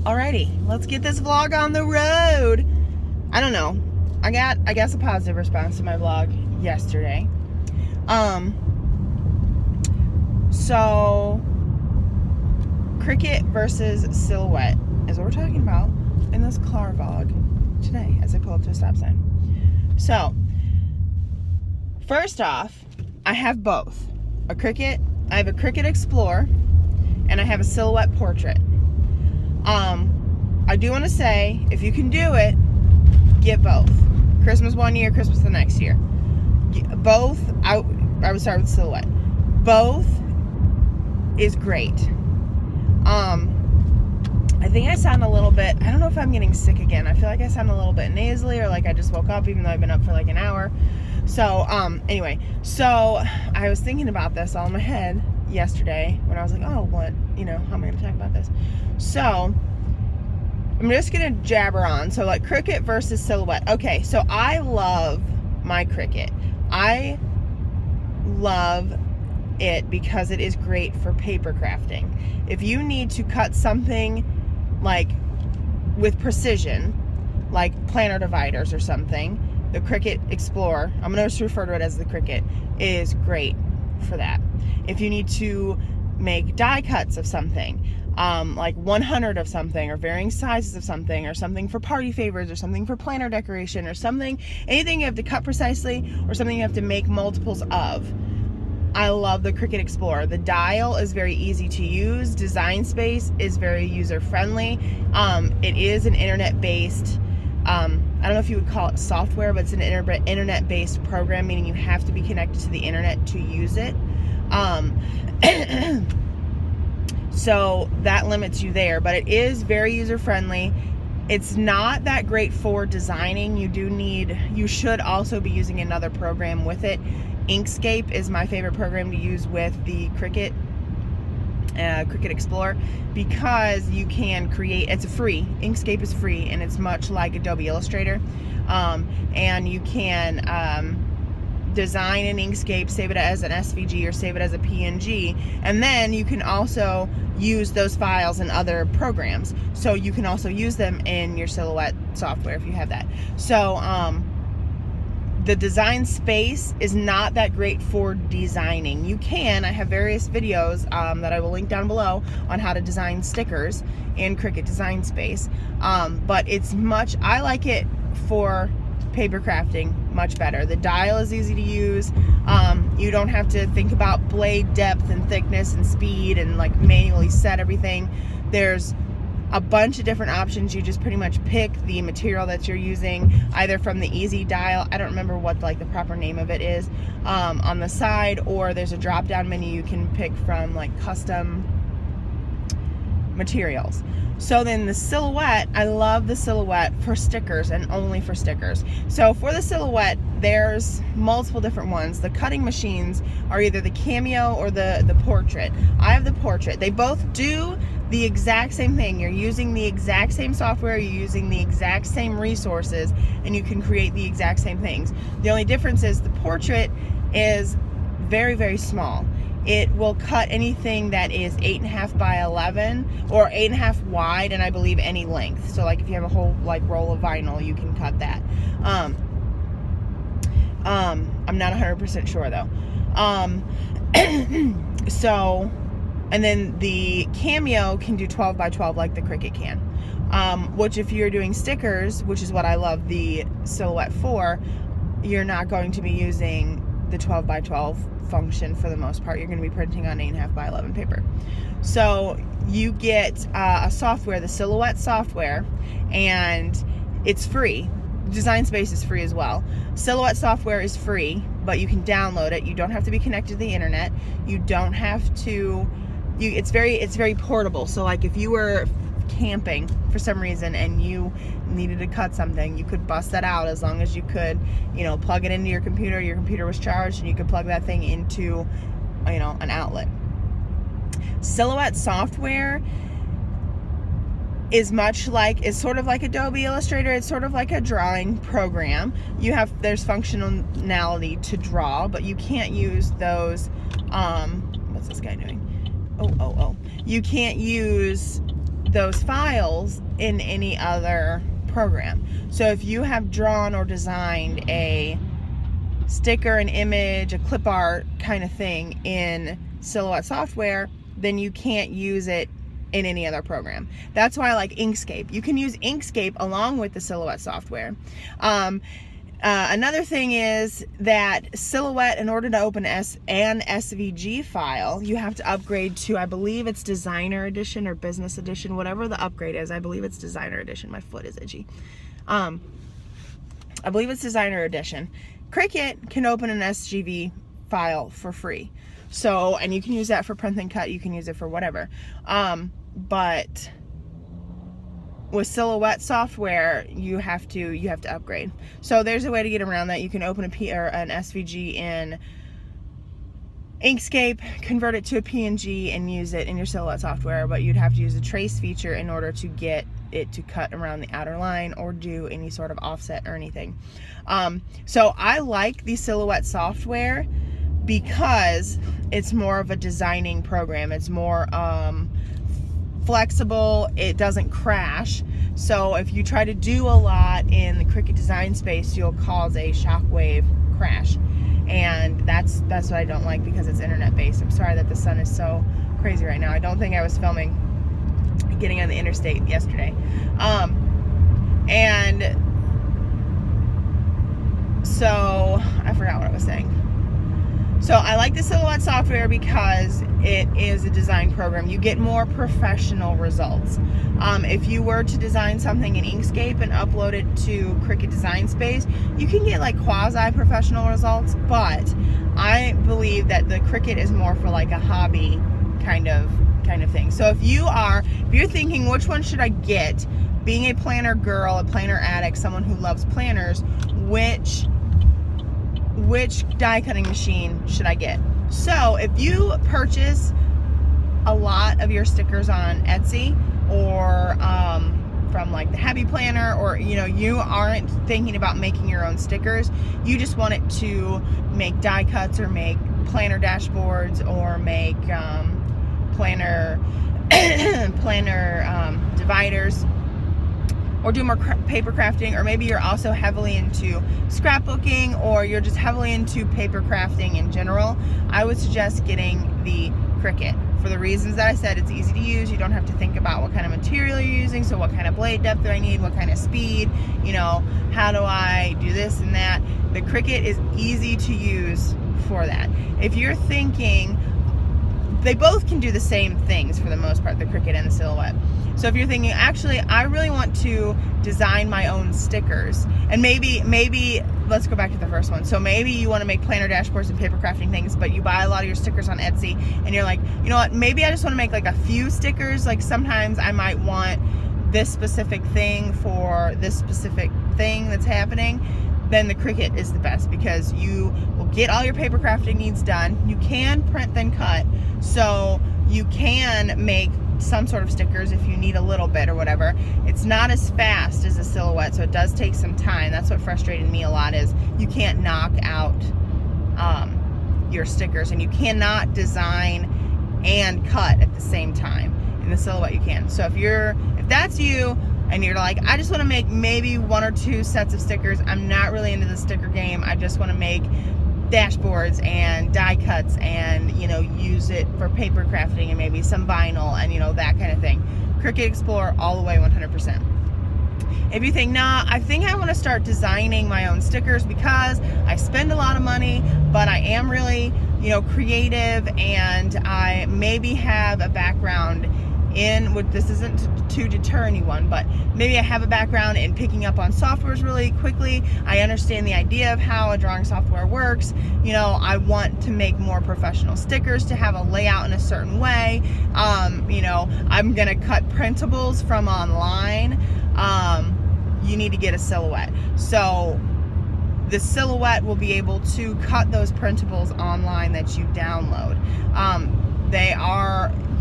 Alrighty, let's get this vlog on the road. I don't know. I guess a positive response to my vlog yesterday. So Cricut versus Silhouette is what we're talking about in this car vlog today as I pull up to a stop sign. So first off, I have both. I have a Cricut Explore and I have a Silhouette Portrait. I do want to say, if you can do it, get both. Christmas one year, Christmas the next year. Both, I would start with Silhouette. Both is great. I think I sound a little bit, I don't know if I'm getting sick again. I feel like I sound a little bit nasally, or like I just woke up, even though I've been up for like an hour. So, anyway, so I was thinking about this all in my head yesterday when I was like, oh, what, how am I going to talk about this? So I'm just going to jabber on. So like Cricut versus Silhouette. Okay, so I love my Cricut. I love it because it is great for paper crafting. If you need to cut something like with precision, like planner dividers or something, the Cricut Explore, I'm going to just refer to it as the Cricut, is great for that. If you need to make die cuts of something, like 100 of something, or varying sizes of something, or something for party favors, or something for planner decoration, or something, anything you have to cut precisely, or something you have to make multiples of, I love the Cricut Explore. The dial is very easy to use. Design Space is very user-friendly. It is an internet-based, I don't know if you would call it software, but it's an internet-based program, meaning you have to be connected to the internet to use it. So that limits you there, but it is very user-friendly. It's not that great for designing. You should also be using another program with it. Inkscape is my favorite program to use with the Cricut Explore, because you can create, it's free. Inkscape is free, and it's much like Adobe Illustrator. And you can design in Inkscape, save it as an SVG or save it as a PNG, and then you can also use those files in other programs. So you can also use them in your Silhouette software if you have that. So the Design Space is not that great for designing. You can, I have various videos that I will link down below on how to design stickers in Cricut Design Space, but I like it for paper crafting much better. The dial is easy to use. You don't have to think about blade depth and thickness and speed and like manually set everything. There's a bunch of different options. You just pretty much pick the material that you're using, either from the easy dial, I don't remember what like the proper name of it is, on the side, or there's a drop down menu you can pick from, like custom materials. So then the Silhouette, I love the Silhouette for stickers, and only for stickers. So for the Silhouette, there's multiple different ones. The cutting machines are either the Cameo or the Portrait. I have the Portrait. They both do the exact same thing. You're using the exact same software, you're using the exact same resources, and you can create the exact same things. The only difference is the Portrait is very, very small. It will cut anything that is 8.5 by 11 or 8.5 wide, and I believe any length. So like if you have a whole like roll of vinyl, you can cut that. I'm not 100% sure though. So, and then the Cameo can do 12 by 12 like the Cricut can. Which if you're doing stickers, which is what I love the Silhouette for, you're not going to be using the 12 by 12 function for the most part. You're going to be printing on 8.5 by 11 paper. So you get a software, the Silhouette software, and it's free. Design Space is free as well. Silhouette software is free, but you can download it. You don't have to be connected to the internet. You don't have to. It's very portable. So like if you were camping for some reason and you needed to cut something, you could bust that out, as long as you could, plug it into your computer was charged, and you could plug that thing into, an outlet. Silhouette software is sort of like Adobe Illustrator. It's sort of like a drawing program. There's functionality to draw, but you can't use those, what's this guy doing? You can't use those files in any other program. So if you have drawn or designed a sticker, an image, a clip art kind of thing in Silhouette software, then you can't use it in any other program. That's why I like Inkscape. You can use Inkscape along with the Silhouette software. Another thing is that Silhouette, in order to open an SVG file, you have to upgrade to, I believe it's Designer Edition or Business Edition, whatever the upgrade is. I believe it's Designer Edition. My foot is itchy. I believe it's Designer Edition. Cricut can open an SVG file for free. So, and you can use that for print and cut, you can use it for whatever. But with Silhouette software, you have to upgrade. So there's a way to get around that. You can open an SVG in Inkscape, convert it to a PNG, and use it in your Silhouette software, but you'd have to use the trace feature in order to get it to cut around the outer line or do any sort of offset or anything. So I like the Silhouette software because it's more of a designing program. It's more flexible, it doesn't crash. So if you try to do a lot in the Cricut design space, you'll cause a shockwave crash. And that's what I don't like, because it's internet based. I'm sorry that the sun is so crazy right now. I don't think I was filming getting on the interstate yesterday. And so I forgot what I was saying. So I like the Silhouette software because it is a design program. You get more professional results. If you were to design something in Inkscape and upload it to Cricut Design Space, you can get like quasi-professional results, but I believe that the Cricut is more for like a hobby kind of thing. So if you're thinking, which one should I get? Being a planner girl, a planner addict, someone who loves planners, which die cutting machine should I get? So if you purchase a lot of your stickers on Etsy or from like the Happy Planner, or you aren't thinking about making your own stickers, you just want it to make die cuts or make planner dashboards or make planner dividers, or do more paper crafting, or maybe you're also heavily into scrapbooking, or you're just heavily into paper crafting in general, I would suggest getting the Cricut. For the reasons that I said, it's easy to use. You don't have to think about what kind of material you're using, so what kind of blade depth do I need, what kind of speed, how do I do this and that. The Cricut is easy to use for that. If you're thinking, they both can do the same things for the most part, the Cricut and the Silhouette. So if you're thinking, actually, I really want to design my own stickers, and maybe let's go back to the first one. So maybe you want to make planner dashboards and paper crafting things, but you buy a lot of your stickers on Etsy, and you're like, you know what, maybe I just want to make like a few stickers. Like sometimes I might want this specific thing for this specific thing that's happening. Then the Cricut is the best, because you will get all your paper crafting needs done. You can print then cut, so you can make some sort of stickers if you need a little bit or whatever. It's not as fast as a Silhouette, so it does take some time. That's what frustrated me a lot, is you can't knock out your stickers, and you cannot design and cut at the same time. In the Silhouette you can. So if that's you, and you're like, I just want to make maybe 1 or 2 sets of stickers, I'm not really into the sticker game, I just want to make dashboards and die cuts and use it for paper crafting and maybe some vinyl and that kind of thing, Cricut Explore all the way, 100%. If you think, nah, I think I want to start designing my own stickers because I spend a lot of money, but I am really creative, and I maybe have a background in, what this isn't to deter anyone, but maybe I have a background in picking up on softwares really quickly. I understand the idea of how a drawing software works. I want to make more professional stickers, to have a layout in a certain way. I'm gonna cut printables from online. You need to get a Silhouette. So the Silhouette will be able to cut those printables online that you download.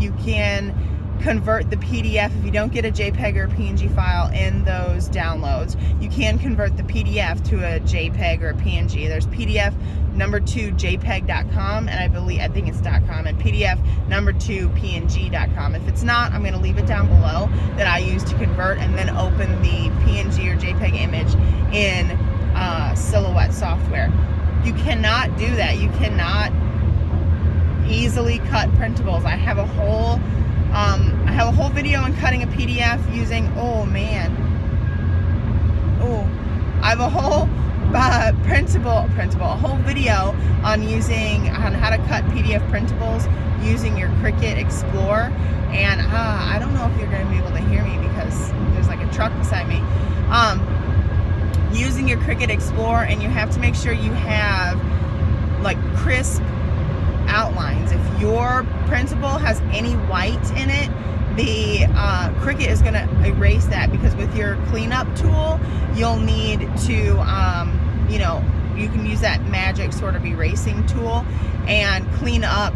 You can convert the PDF. If you don't get a JPEG or a PNG file in those downloads, you can convert the PDF to a JPEG or a PNG. There's PDF #2jpeg.com, and I think it's .com, and PDF #2png.com. If it's not, I'm going to leave it down below that I use to convert, and then open the PNG or JPEG image in Silhouette software. You cannot do that. You cannot easily cut printables. I have a whole video on cutting a PDF using, I have a whole a whole video on how to cut PDF printables using your Cricut Explore. And I don't know if you're going to be able to hear me because there's like a truck beside me. Using your Cricut Explore, and you have to make sure you have like crisp outlines. If your printable has any white in it, the Cricut is going to erase that, because with your cleanup tool, you'll need to, you can use that magic sort of erasing tool and clean up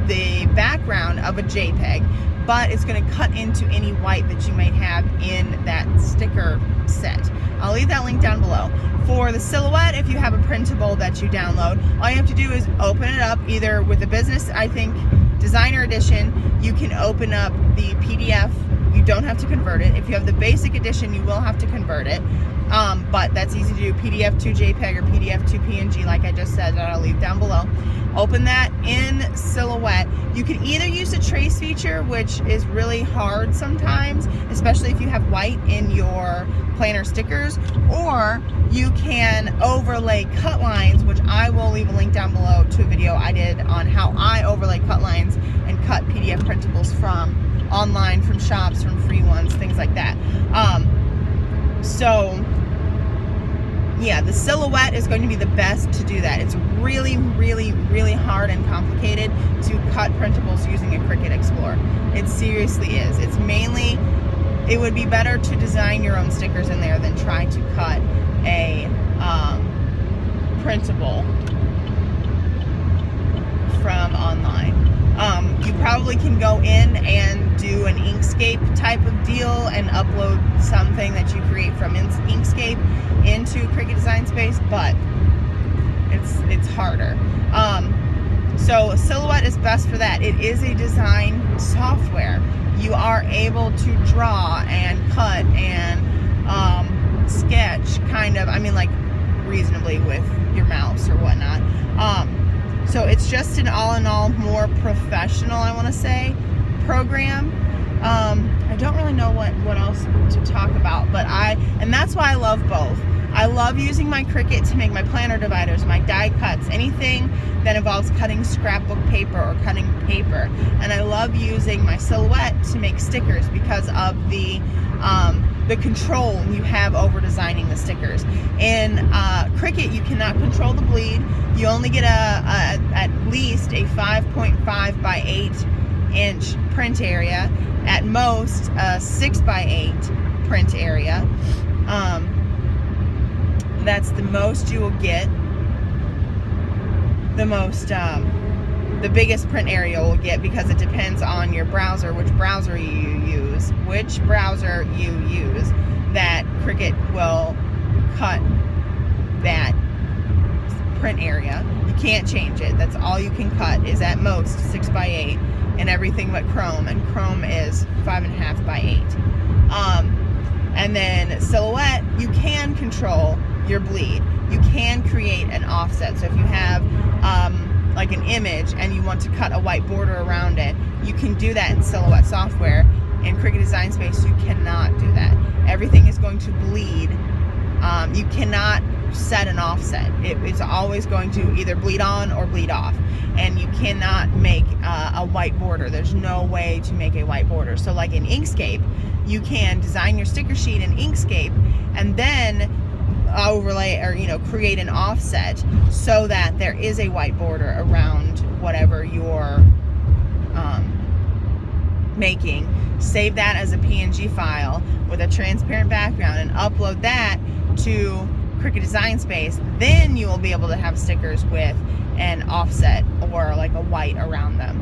the background of a JPEG, but it's going to cut into any white that you might have in that sticker set. I'll leave that link down below. For the Silhouette, if you have a printable that you download, all you have to do is open it up, either with the business, Designer Edition, you can open up the PDF. You don't have to convert it. If you have the basic edition, you will have to convert it. But that's easy to do. PDF to JPEG or PDF to PNG, like I just said, that I'll leave down below. Open that in Silhouette. You can either use the trace feature, which is really hard sometimes, especially if you have white in your planner stickers, or you can overlay cut lines, which I will leave a link down below to a video I did on how I overlay cut lines and cut PDF printables from online, from shops, from free ones, things like that. Yeah, the Silhouette is going to be the best to do that. It's really, really, really hard and complicated to cut printables using a Cricut Explore. It seriously is. It would be better to design your own stickers in there than try to cut a printable from online. You probably can go in and do an Inkscape type of deal and upload something that you create from Inkscape into Cricut Design Space, but it's harder. So Silhouette is best for that. It is a design software. You are able to draw and cut and sketch reasonably with your mouse or whatnot. So it's just an all-in-all more professional, I want to say, program. I don't really know what else to talk about, and that's why I love both. I love using my Cricut to make my planner dividers, my die cuts, anything that involves cutting scrapbook paper or cutting paper. And I love using my Silhouette to make stickers because of the control you have over designing the stickers. In Cricut, you cannot control the bleed. You only get at least a 5.5 by 8 inch print area, at most a 6 by 8 print area. That's the most you will get. The biggest print area you'll get, because it depends on your browser, which browser you use, that Cricut will cut that print area. You can't change it. That's all you can cut, is at most 6 by 8 and everything but Chrome, and Chrome is 5.5 by 8. And then Silhouette, you can control your bleed. You can create an offset. So if you have like an image and you want to cut a white border around it, you can do that in Silhouette software. In Cricut Design Space, you cannot do that. Everything is going to bleed. You cannot set an offset. It's always going to either bleed on or bleed off. And you cannot make a white border. There's no way to make a white border. So like in Inkscape, you can design your sticker sheet in Inkscape and then overlay or create an offset so that there is a white border around whatever you're making. Save that as a PNG file with a transparent background and upload that to Cricut Design Space. Then you will be able to have stickers with an offset or like a white around them.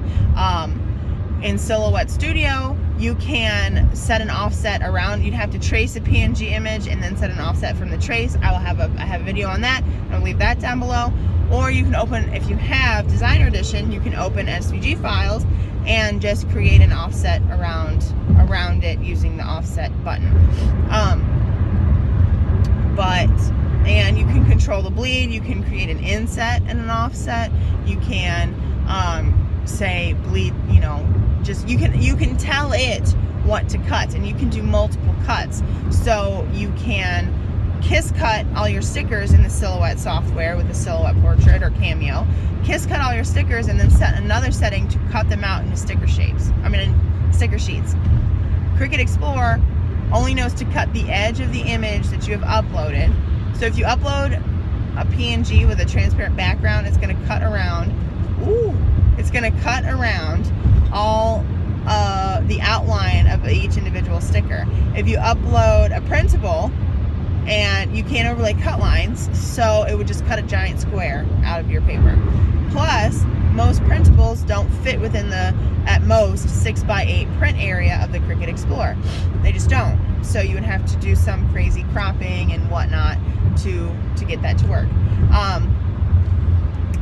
In Silhouette Studio, you can set an offset around. You'd have to trace a PNG image and then set an offset from the trace. I have a video on that. I'll leave that down below. Or you can open, if you have Designer Edition, you can open SVG files and just create an offset around it using the offset button. And you can control the bleed. You can create an inset and an offset. You can say bleed, you know, just you can tell it what to cut, and you can do multiple cuts. So you can kiss cut all your stickers in the Silhouette software with the Silhouette Portrait or Cameo. Kiss cut all your stickers and then set another setting to cut them out into sticker shapes. Sticker sheets. Cricut Explore only knows to cut the edge of the image that you have uploaded. So if you upload a PNG with a transparent background, it's going to cut around. It's going to cut around all the outline of each individual sticker. If you upload a printable, and you can't overlay cut lines, so it would just cut a giant square out of your paper. Plus, most printables don't fit within the, at most, 6x8 print area of the Cricut Explore. They just don't. So you would have to do some crazy cropping and whatnot to get that to work,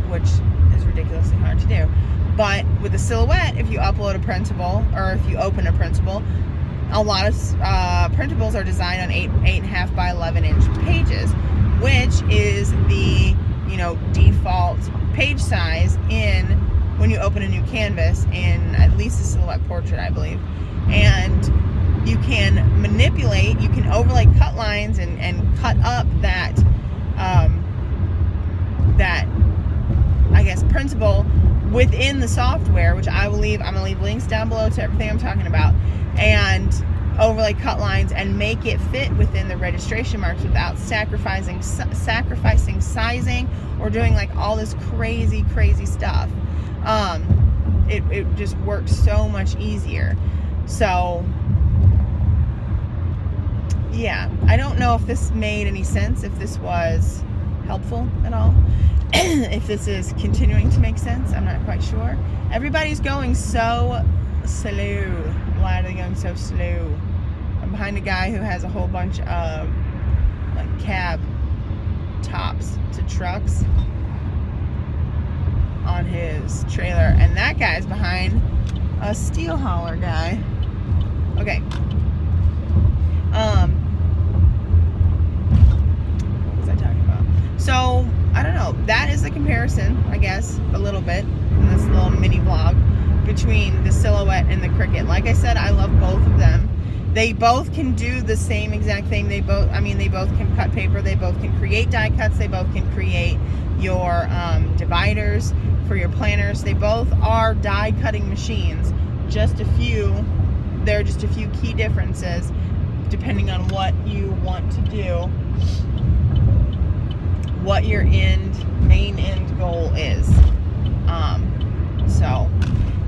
which is ridiculously hard to do. But with the Silhouette, if you upload a printable, or if you open a printable, a lot of printables are designed on 8.5 by 11 inch pages, which is the, you know, default page size when you open a new canvas in at least the Silhouette Portrait, I believe. And you can manipulate, you can overlay cut lines and cut up that I guess printable within the software, which I'm gonna leave links down below to everything I'm talking about, and overlay cut lines and make it fit within the registration marks without sacrificing sizing or doing like all this crazy stuff. It just works so much easier. So yeah, I don't know if this made any sense, if this was helpful at all. If this is continuing to make sense, I'm not quite sure. Everybody's going so slow. Why are they going so slow? I'm behind a guy who has a whole bunch of like cab tops to trucks on his trailer, and that guy's behind a steel hauler guy. Okay. What was I talking about? So I don't know. That is the comparison, I guess, a little bit in this little mini vlog between the Silhouette and the Cricut. Like I said, I love both of them. They both can do the same exact thing. They both can cut paper. They both can create die cuts. They both can create your dividers for your planners. They both are die cutting machines. There are just a few key differences depending on what you want to do, what your main end goal is.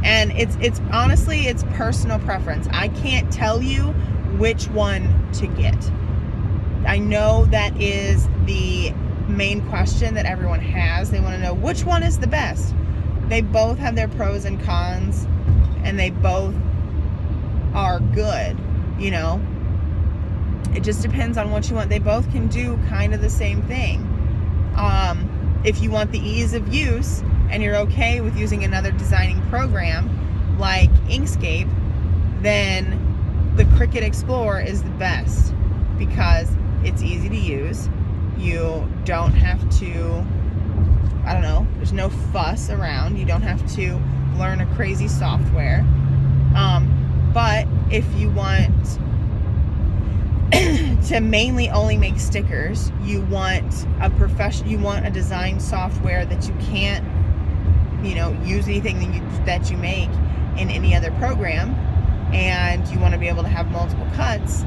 And it's honestly, it's personal preference. I can't tell you which one to get. I know that is the main question that everyone has. They want to know which one is the best. They both have their pros and cons, and they both are good, you know. It just depends on what you want. They both can do kind of the same thing. If you want the ease of use and you're okay with using another designing program like Inkscape, then the Cricut Explore is the best because it's easy to use. You don't have to, I don't know, there's no fuss around. You don't have to learn a crazy software. But if you want to mainly only make stickers, you want a design software that you can't, you know, use anything that you make in any other program, and you want to be able to have multiple cuts,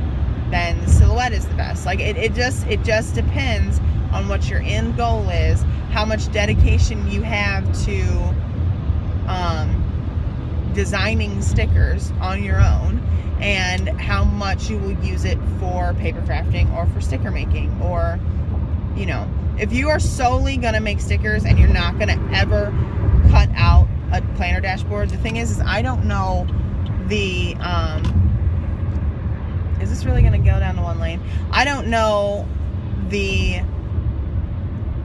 then the Silhouette is the best. Like it just depends on what your end goal is, how much dedication you have to designing stickers on your own, and how much you will use it for paper crafting or for sticker making. Or, you know, if you are solely gonna make stickers and you're not gonna ever cut out a planner dashboard, the thing is I don't know the, is this really going to go down to one lane? I don't know the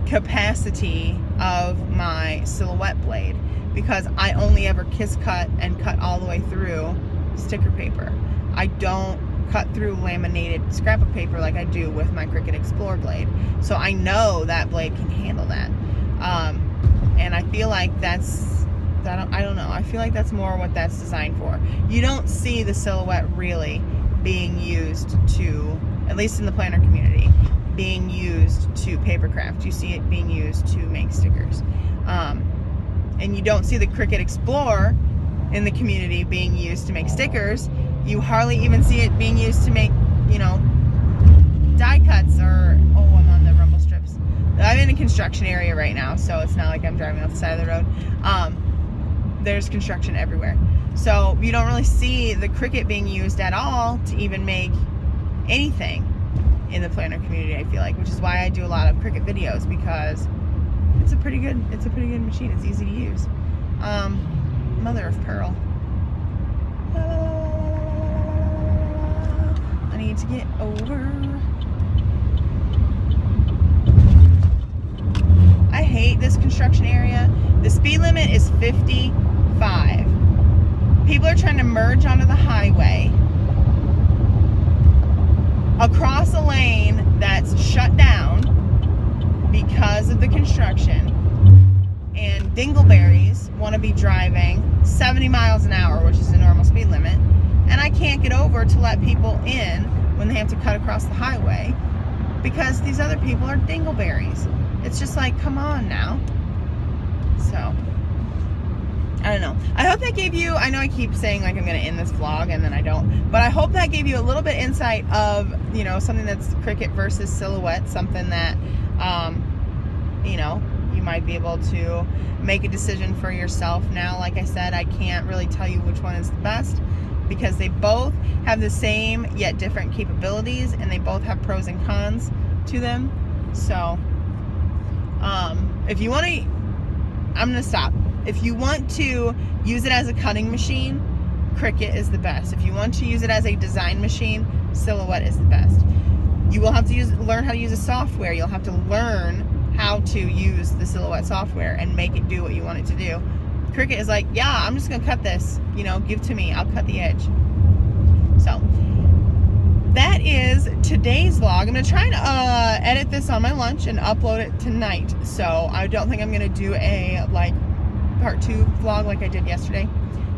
capacity of my Silhouette blade because I only ever kiss cut and cut all the way through sticker paper. I don't cut through laminated scrapbook paper like I do with my Cricut Explore blade. So I know that blade can handle that. And I feel like I don't know. I feel like that's more what that's designed for. You don't see the Silhouette really being used to, at least in the planner community, being used to paper craft. You see it being used to make stickers. And you don't see the Cricut Explore in the community being used to make stickers. You hardly even see it being used to make, you know, die cuts or, oh, I'm on the rumble strips. I'm in a construction area right now, so it's not like I'm driving off the side of the road. There's construction everywhere. So you don't really see the Cricut being used at all to even make anything in the planner community, I feel like, which is why I do a lot of Cricut videos, because it's a pretty good machine. It's easy to use. Mother of pearl. I need to get over. I hate this construction area. The speed limit is 55. People are trying to merge onto the highway across a lane that's shut down because of the construction, and dingleberries want to be driving 70 miles an hour, which is the normal speed limit, and I can't get over to let people in when they have to cut across the highway because these other people are dingleberries. It's just like, come on now. So I don't know. I hope that gave you, I know I keep saying like I'm going to end this vlog and then I don't, but I hope that gave you a little bit insight of, you know, something that's Cricut versus Silhouette, something that, you know, you might be able to make a decision for yourself. Now, like I said, I can't really tell you which one is the best because they both have the same yet different capabilities and they both have pros and cons to them. So, if you want to, I'm going to stop. If you want to use it as a cutting machine, Cricut is the best. If you want to use it as a design machine, Silhouette is the best. You will have to learn how to use the software. You'll have to learn how to use the Silhouette software and make it do what you want it to do. Cricut is like, yeah, I'm just going to cut this. You know, give to me. I'll cut the edge. So that is today's vlog. I'm going to try and edit this on my lunch and upload it tonight. So I don't think I'm going to do a like part 2 vlog like I did yesterday.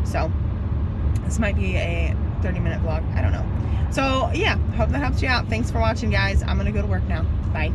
So this might be a 30-minute vlog. I don't know. So yeah, hope that helps you out. Thanks for watching, guys. I'm going to go to work now. Bye.